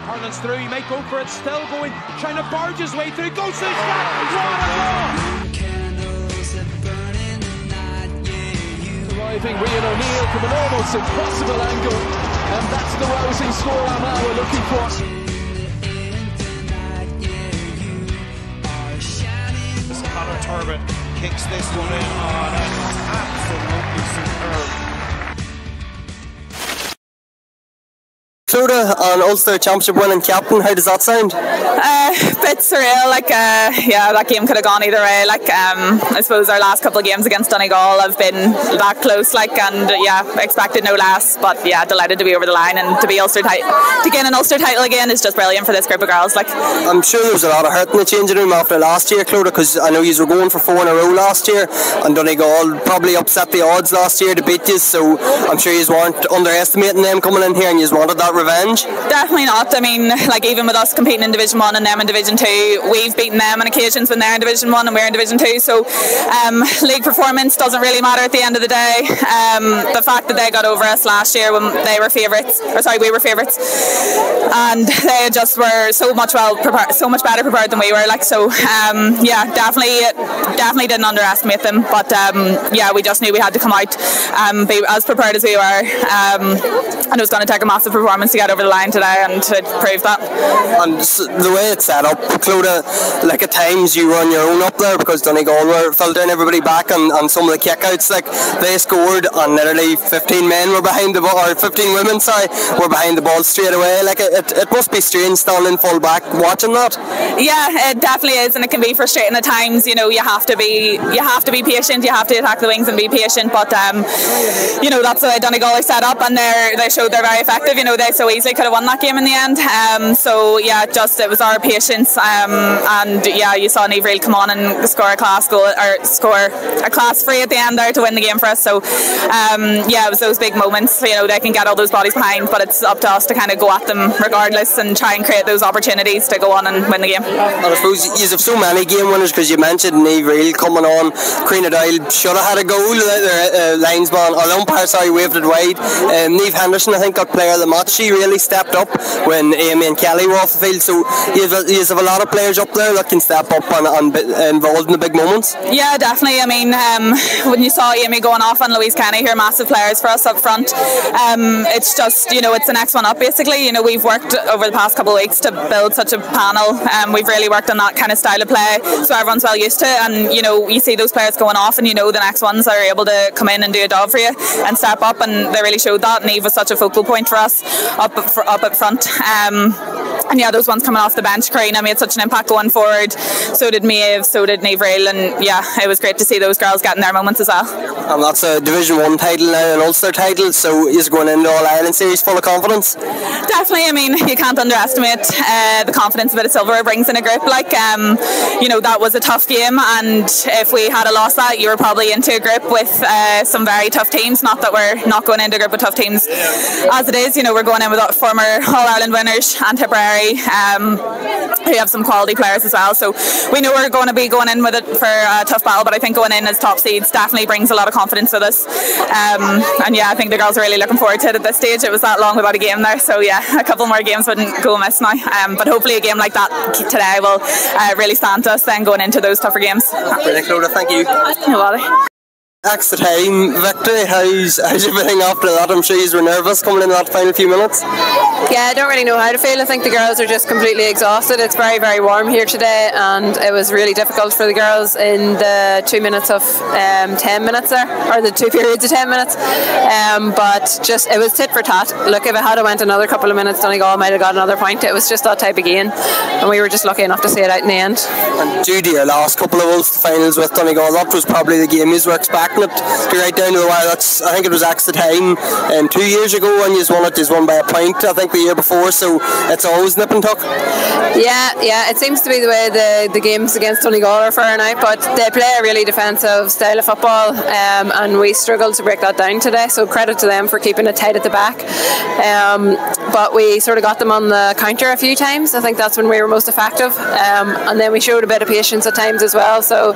Harlan's through, he might go for it, still going, trying to barge his way through, goes to the shot, what a goal! Arriving Rian O'Neill from an almost impossible angle, and that's the rousing score Armagh were looking for. Conor Turbin kicks this one in on it. Absolutely superb. Clodagh, an Ulster Championship winning captain, how does that sound? Bit surreal, yeah, that game could have gone either way. I suppose our last couple of games against Donegal have been that close, and yeah, expected no less. But yeah, delighted to be over the line and to be to gain an Ulster title again is just brilliant for this group of girls. I'm sure there was a lot of hurt in the changing room after last year, Clodagh, because I know you were going for 4 in a row last year, and Donegal probably upset the odds last year to beat you. So I'm sure you weren't underestimating them coming in here, and you wanted that revenge. Definitely not. I mean, even with us competing in Division 1 and them in Division 2, we've beaten them on occasions when they're in Division 1 and we're in Division 2, so league performance doesn't really matter at the end of the day. The fact that they got over us last year when we were favourites, and they just were so much better prepared than we were, yeah, definitely didn't underestimate them, but yeah, we just knew we had to come out be as prepared as we were, and it was going to take a massive performance to get over the line today, and to prove that. And the way it's set up, Clodagh, at times you run your own up there because Donegal were filtering everybody back, and some of the kickouts, they scored and literally 15 men were behind the ball, or 15 women, were behind the ball straight away. It must be strange standing full back watching that. Yeah, it definitely is, and it can be frustrating at times. You have to be patient. You have to attack the wings and be patient. But that's the way Donegal are set up, and they showed they're very effective. They so easily could have won that game in the end. So yeah, it was our patience, and yeah, you saw Niamh Riel come on and score a class goal, or score a class free at the end there to win the game for us. So yeah, it was those big moments. They can get all those bodies behind, but it's up to us to kind of go at them regardless and try and create those opportunities to go on and win the game. And I suppose you have so many game winners, because you mentioned Niamh Riel coming on. Creina Doyle should have had a goal. The linesman, or the umpire, waved it wide. Niamh Henderson, I think, got player of the match. She really stepped up when Amy and Kelly were off the field. So you have a lot of players up there that can step up and be involved in the big moments. Yeah, definitely. I mean, when you saw Amy going off on Louise Kenny, who are massive players for us up front, it's just, it's the next one up basically. We've worked over the past couple of weeks to build such a panel. We've really worked on that kind of style of play, so everyone's well used to it, and you see those players going off, and the next ones are able to come in and do a job for you and step up, and they really showed that. And Eve was such a focal point for us up front. And yeah, those ones coming off the bench, Creina made such an impact going forward. So did Maeve, so did Niamh Riel, and yeah, it was great to see those girls getting their moments as well. And that's a Division 1 title now, an Ulster title, so is going into All-Ireland series full of confidence? Definitely. I mean, you can't underestimate the confidence a bit of silver brings in a group. That was a tough game, and if we had lost that, you were probably into a group with some very tough teams. Not that we're not going into a group with tough teams as it is. We're going in with former All-Ireland winners and Tipperary, who have some quality players as well, so we know we're going to be going in with it for a tough battle, but I think going in as top seeds definitely brings a lot of confidence with us, and yeah, I think the girls are really looking forward to it at this stage. It was that long without a game there, so yeah, a couple more games wouldn't go amiss now, but hopefully a game like that today will really stand to us then going into those tougher games. Brilliant, Clodagh, thank you. No bother. Extra time victory, how's everything after that? I'm sure you were nervous coming in that final few minutes. Yeah, I don't really know how to feel. I think the girls are just completely exhausted. It's very, very warm here today, and it was really difficult for the girls in the 2 minutes of 10 minutes there, or the 2 periods of 10 minutes, but just it was tit for tat. Look, if it had went another couple of minutes, Donegal might have got another point. It was just that type of game, and we were just lucky enough to see it out in the end. And due to your last couple of Ulster finals with Donegal, that was probably the game you were expecting it to be right down to the wire. I think it was extra time 2 years ago, and you won by a point, I think, the year before, so it's always nip and tuck. Yeah, it seems to be the way the games against Donegal are faring out, but they play a really defensive style of football, and we struggled to break that down today, so credit to them for keeping it tight at the back, but we sort of got them on the counter a few times. I think that's when we were most effective, and then we showed a bit of patience at times as well, so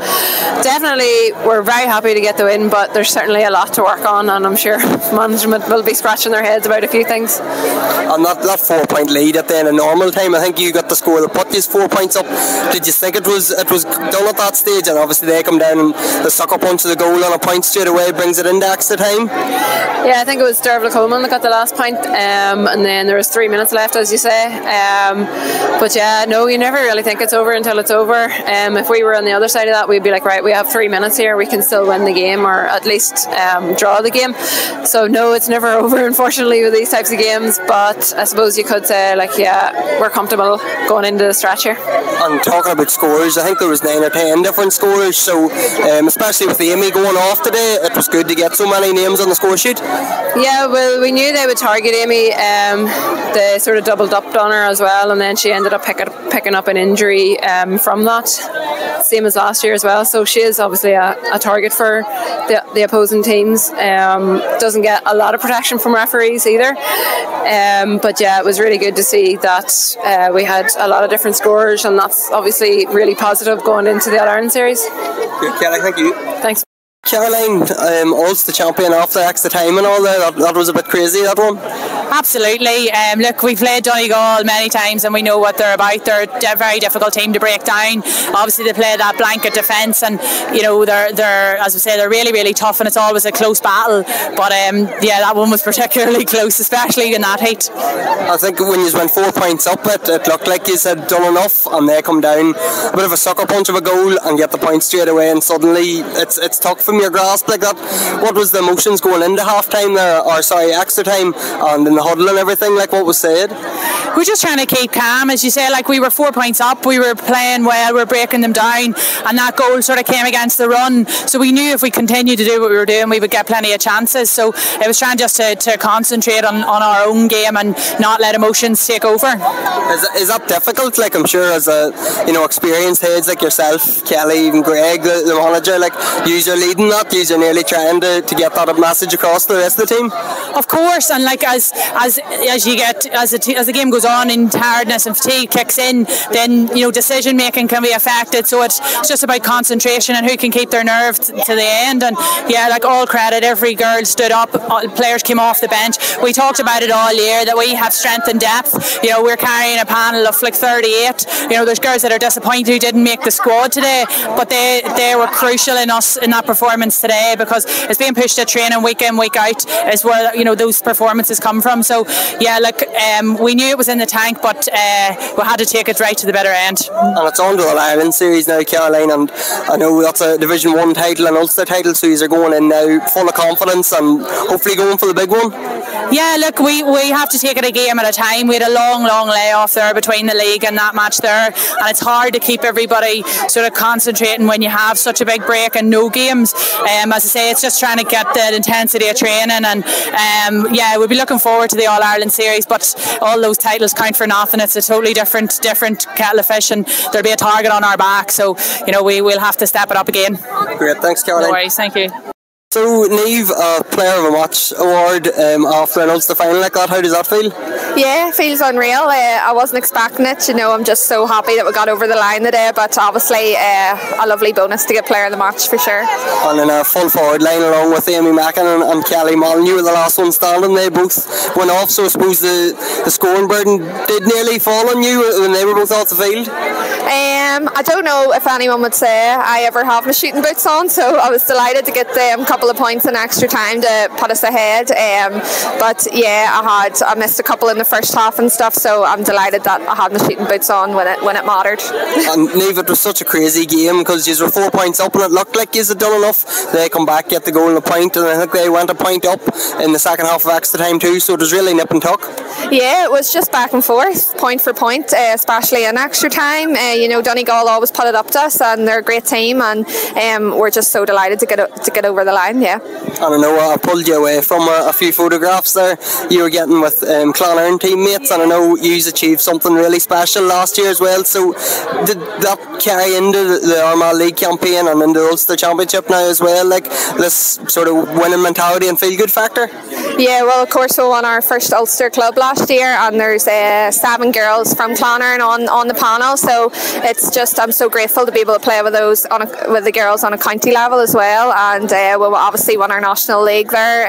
definitely we're very happy to get the win, but there's certainly a lot to work on, and I'm sure management will be scratching their heads about a few things. And and that 4-point lead at the end of normal time, I think you got the score that put these 4 points up. Did you think it was done at that stage? And obviously they come down and the sucker punch of the goal on a point straight away brings it into extra time. Yeah, I think it was Derval Coleman that got the last point, and then there was 3 minutes left, as you say. But yeah, no, you never really think it's over until it's over. If we were on the other side of that, we'd be like, right, we have 3 minutes here, we can still win the game, or at least draw the game. So no, it's never over, unfortunately, with these types of games. But I suppose you could say, like, yeah, we're comfortable going into the stretch here. And talking about scores, I think there was 9 or 10 different scores. So especially with Amy going off today, it was good to get so many names on the score sheet. Yeah, well, we knew they would target Amy. They sort of doubled up on her as well, and then she ended up picking up an injury from that, same as last year as well. So she is obviously a target for the opposing teams. Doesn't get a lot of protection from referees either. But yeah, it was really good to see that we had a lot of different scorers, and that's obviously really positive going into the All-Ireland series. Good, Kelly, thank you. Thanks. Caroline, Ulster Champion after extra time and all that was a bit crazy, that one. Absolutely. Look, we've played Donegal many times and we know what they're about. They're a very difficult team to break down. Obviously they play that blanket defence, and you know they're as we say, they're really, really tough, and it's always a close battle. But yeah, that one was particularly close, especially in that heat. I think when you went 4 points up, it looked like you had done enough, and they come down a bit of a sucker punch of a goal and get the point straight away, and suddenly it's tucked from your grasp like that. What was the emotions going into half time there, or sorry, extra time, and in the huddle and everything, like what was said? We're just trying to keep calm, as you say. Like, we were 4 points up, we were playing well, we were breaking them down, and that goal sort of came against the run, so we knew if we continued to do what we were doing, we would get plenty of chances. So it was trying just to concentrate on our own game and not let emotions take over. Is that difficult? Like, I'm sure as a experienced heads like yourself, Kelly, even Greg, the manager, like, you're leading that, you're nearly trying to get that message across to the rest of the team. Of course, and like as you get as the game goes on and tiredness and fatigue kicks in, then decision making can be affected. So it's just about concentration and who can keep their nerve to the end. And yeah, like, all credit, every girl stood up, players came off the bench. We talked about it all year that we have strength and depth. We're carrying a panel of like 38. There's girls that are disappointed who didn't make the squad today, but they were crucial in that performance today, because it's being pushed at training week in, week out is where those performances come from. So yeah, like, we knew it was in the tank, but we had to take it right to the better end. And it's on to the All-Ireland series now, Caroline, and I know that's a Division 1 title and Ulster title, so you're going in now full of confidence and hopefully going for the big one. Yeah, look, we have to take it a game at a time. We had a long layoff there between the league and that match there, and it's hard to keep everybody sort of concentrating when you have such a big break and no games. As I say, it's just trying to get the intensity of training, and yeah, we'll be looking forward to the All-Ireland series, but all those titles count for nothing. It's a totally different kettle of fish, and there'll be a target on our back, so we will have to step it up again. Great, thanks, Caroline. No worries, thank you. So, Niamh, a Player of a Match award after an Ulster final like that, how does that feel? Yeah, it feels unreal. I wasn't expecting it. I'm just so happy that we got over the line today, but obviously a lovely bonus to get Player of the Match for sure. And in a full forward line along with Amy Mackin and Kelly Molyneux were the last one standing. They both went off, so I suppose the scoring burden did nearly fall on you when they were both off the field. I don't know if anyone would say I ever have my shooting boots on, so I was delighted to get the couple of points in extra time to put us ahead. But yeah, I missed a couple in the first half and stuff, so I'm delighted that I had my shooting boots on when it mattered. And Niamh, it was such a crazy game because you were 4 points up and it looked like you had done enough. They come back, get the goal and a point, and I think they went a point up in the second half of extra time too, so it was really nip and tuck. Yeah, it was just back and forth, point for point, especially in extra time. Donegal always put it up to us, and they're a great team, and we're just so delighted to get over the line. Yeah. And I know I pulled you away from a few photographs there you were getting with Clonard teammates, and I know you achieved something really special last year as well, so did that carry into the Armagh League campaign and into the Ulster Championship now as well, like this sort of winning mentality and feel good factor? Yeah, well, of course we won our first Ulster club last year, and there's 7 girls from Clonard on the panel, so it's I'm so grateful to be able to play with those with the girls on a county level as well, and we'll obviously won our national league there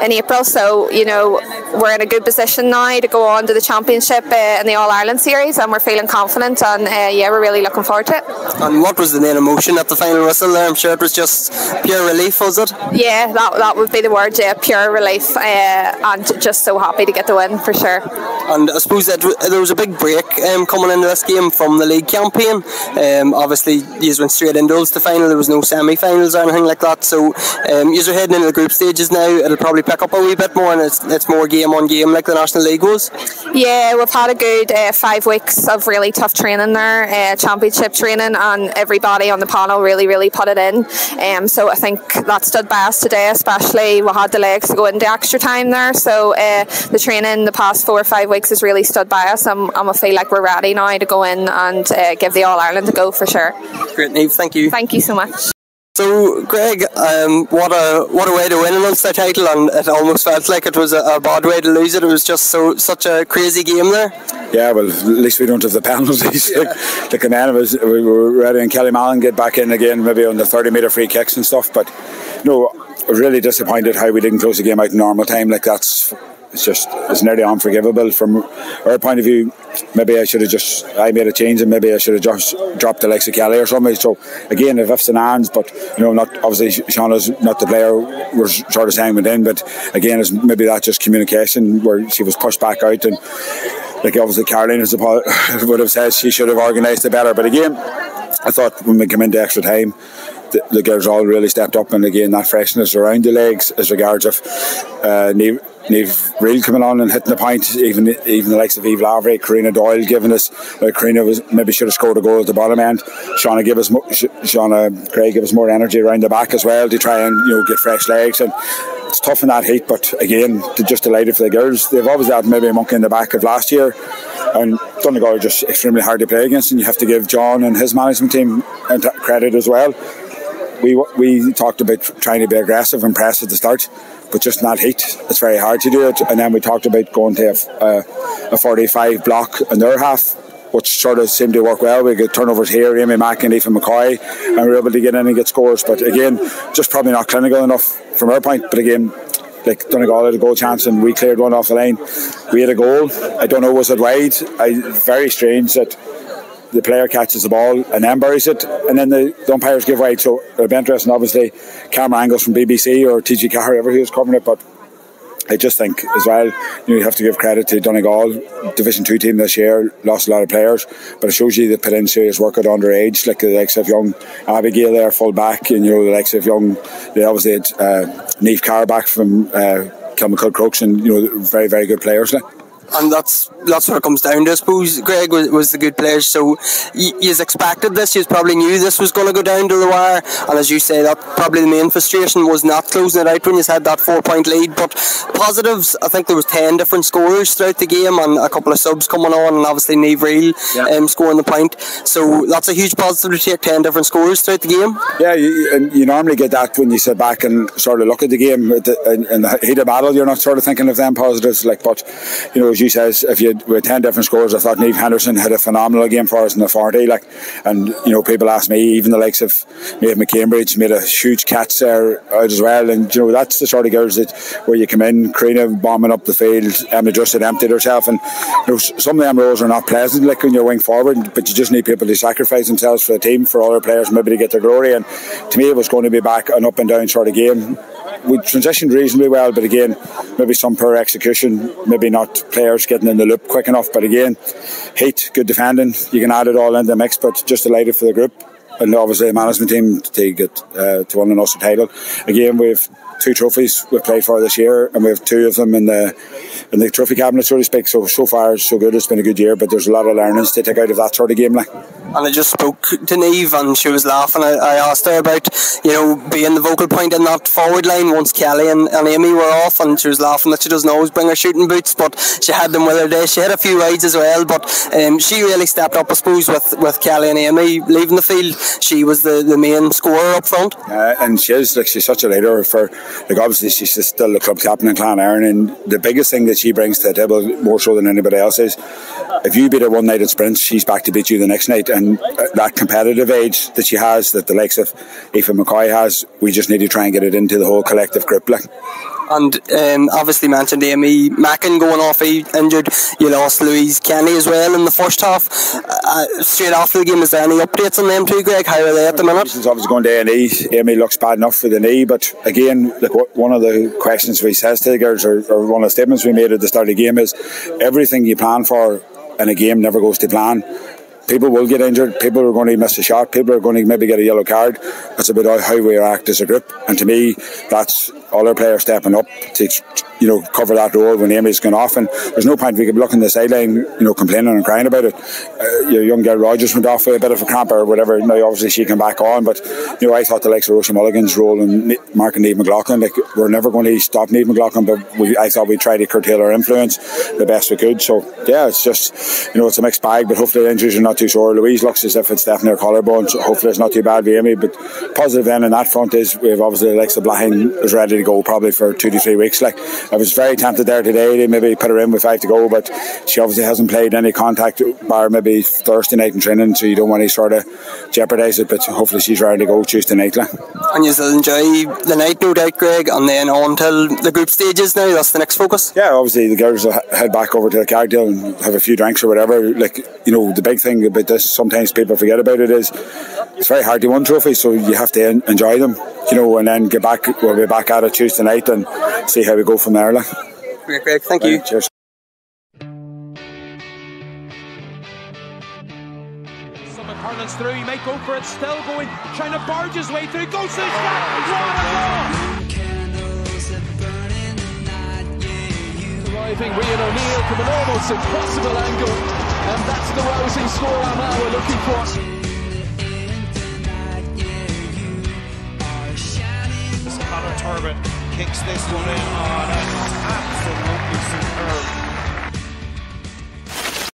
in April, so we're in a good position now to go on to the championship in the All-Ireland series, and we're feeling confident, and we're really looking forward to it. And what was the main emotion at the final whistle there? I'm sure it was just pure relief, was it? Yeah, that would be the word, pure relief, and just so happy to get the win for sure. And I suppose that there was a big break coming into this game from the league campaign. Obviously you went straight into Ulster final, there was no semi-finals or anything like that, so you're heading into the group stages now. It'll probably pick up a wee bit more, and it's more game on game like the National League was. Yeah, we've had a good 5 weeks of really tough training there, championship training, and everybody on the panel really put it in, so I think that stood by us today, especially we had the legs to go into extra time there, so the training the past 4 or 5 weeks has really stood by us, and I feel like we're ready now to go in and give the All-Ireland a go for sure. Great, Niamh, thank you. Thank you so much. So, Greg, what a way to win an Ulster title, and it almost felt like it was a bad way to lose it. It was just such a crazy game there. Yeah, well, at least we don't have the penalties. Like the man we were ready, and Kelly Mallon get back in again, maybe on the 30-metre free kicks and stuff. But really disappointed how we didn't close the game out in normal time. Like it's nearly unforgivable from our point of view. Maybe I made a change, and maybe I should have just dropped the likes of Kelly or something. So again, if ifs and ands, but not obviously Shauna's not the player we're sort of saying within, but again, it's maybe that just communication where she was pushed back out, and like obviously Caroline would have said she should have organised it better. But again, I thought when we came into extra time, the girls all really stepped up, and again that freshness around the legs as regards of Niamh Reel coming on and hitting the point, even the likes of Eve Lavery, Karina Doyle giving us, Karina maybe should have scored a goal at the bottom end. Shauna Craig gave us more energy around the back as well to try and get fresh legs, and it's tough in that heat. But again, just delighted for the girls. They've obviously had maybe a monkey in the back of last year, and Donegal are just extremely hard to play against, and you have to give John and his management team credit as well. We talked about trying to be aggressive and press at the start, but just in that heat it's very hard to do it. And then we talked about going to a 45 block in their half, which sort of seemed to work well. We got turnovers here, Amy Mack and Aoife McCoy, and we were able to get in and get scores. But again, just probably not clinical enough from our point. But again, like Donegal had a goal chance and we cleared one off the line. We had a goal. I don't know, was it wide? Very strange that the player catches the ball and then buries it, and then the umpires give wide. So it'll be interesting, obviously, camera angles from BBC or TG Carr, whoever who was covering it. But I just think as well, you have to give credit to Donegal, Division 2 team this year, lost a lot of players, but it shows you they put in serious work at underage, like the likes of young Abigail there, full back, and the likes of they obviously had Niamh Carr back from Kilmacud Crooks, and very, very good players there. And that's what it comes down to, I suppose. Greg was the good players, so you expected this, you probably knew this was going to go down to the wire, and as you say, that probably the main frustration was not closing it out when you had that 4-point lead. But positives, I think there was 10 different scorers throughout the game, and a couple of subs coming on, and obviously Niamh Reel scoring the point, so that's a huge positive to take 10 different scorers throughout the game. Yeah, you normally get that when you sit back and sort of look at the game in the heat of battle. You're not sort of thinking of them positives, but as you says, if you had 10 different scores, I thought Niamh Henderson had a phenomenal game for us in the 40, and people ask me, even the likes of Maeve McCambridge made a huge catch there out as well, and that's the sort of girls that where you come in, Karina bombing up the field, Emma just had emptied herself, and some of them roles are not pleasant when you're wing forward, but you just need people to sacrifice themselves for the team, for other players maybe to get their glory. And to me it was going to be back an up and down sort of game. We transitioned reasonably well, but again, maybe some poor execution, maybe not players getting in the loop quick enough. But again, heat, good defending, you can add it all in the mix. But just delighted for the group, and obviously the management team to get to win an Ulster title. Again, we've 2 trophies we've played for this year, and we have 2 of them in the trophy cabinet, so to speak. So far so good. It's been a good year, but there's a lot of learnings to take out of that sort of game. And I just spoke to Niamh, and she was laughing. I asked her about being the vocal point in that forward line once Kelly and Amy were off, and she was laughing that she doesn't always bring her shooting boots, but she had them with her day. She had a few wides as well, but she really stepped up, I suppose, with Kelly and Amy leaving the field. She was the main scorer up front, and she's such a leader for, obviously she's still the club captain in Clonairon, and the biggest thing that she brings to the table, more so than anybody else, is if you beat her one night at sprints, she's back to beat you the next night. And that competitive edge that she has, that the likes of Aoife McCoy has, we just need to try and get it into the whole collective group. And obviously mentioned Amy Mackin going off injured. You lost Louise Kenny as well in the first half. Straight after the game, is there any updates on them too, Greg? How are they at the minute? She's obviously going to A&E. Amy looks bad enough for the knee, but again, one of the questions we says to the girls, or one of the statements we made at the start of the game, is everything you plan for in a game never goes to plan. People will get injured, people are going to miss a shot, people are going to maybe get a yellow card. It's about how we react as a group, and to me that's all our players stepping up to cover that role when Amy's going off. And there's no point we could be looking the sideline complaining and crying about it. Your young girl Rogers went off with a bit of a cramp or whatever. Now obviously she came back on, but I thought the likes of Roisin Mulligan's role and Mark and Niamh McLaughlin, we're never going to stop Niamh McLaughlin, but I thought we'd try to curtail our influence the best we could. So yeah, it's just it's a mixed bag, but hopefully the injuries are not too sore. Louise looks as if it's definitely her collarbone, so hopefully it's not too bad with Amy. But positive then in that front is we have obviously the likes of Blahin is ready to go probably for 2 to 3 weeks. I was very tempted there today to maybe put her in with 5 to go, but she obviously hasn't played any contact bar maybe Thursday night in training, so you don't want to sort of jeopardise it. But hopefully she's ready to go Tuesday night. And you still enjoy the night, no doubt, Greg, and then on till the group stages now. That's the next focus. Yeah, obviously the girls will head back over to the Cargill and have a few drinks or whatever. The big thing about this, sometimes people forget about it, is it's very hard to win trophies, so you have to enjoy them, and then get back. We'll be back at it Tuesday night and see how we go from there. Great, Greg, thank you. Cheers. Hurling's through, he might go for it, still going, trying to barge his way through, goes to the spot, what a goal! Arriving Rian O'Neill from an almost impossible angle, and that's the rousing score Armagh we're looking for. Conor Turbot kicks this one in on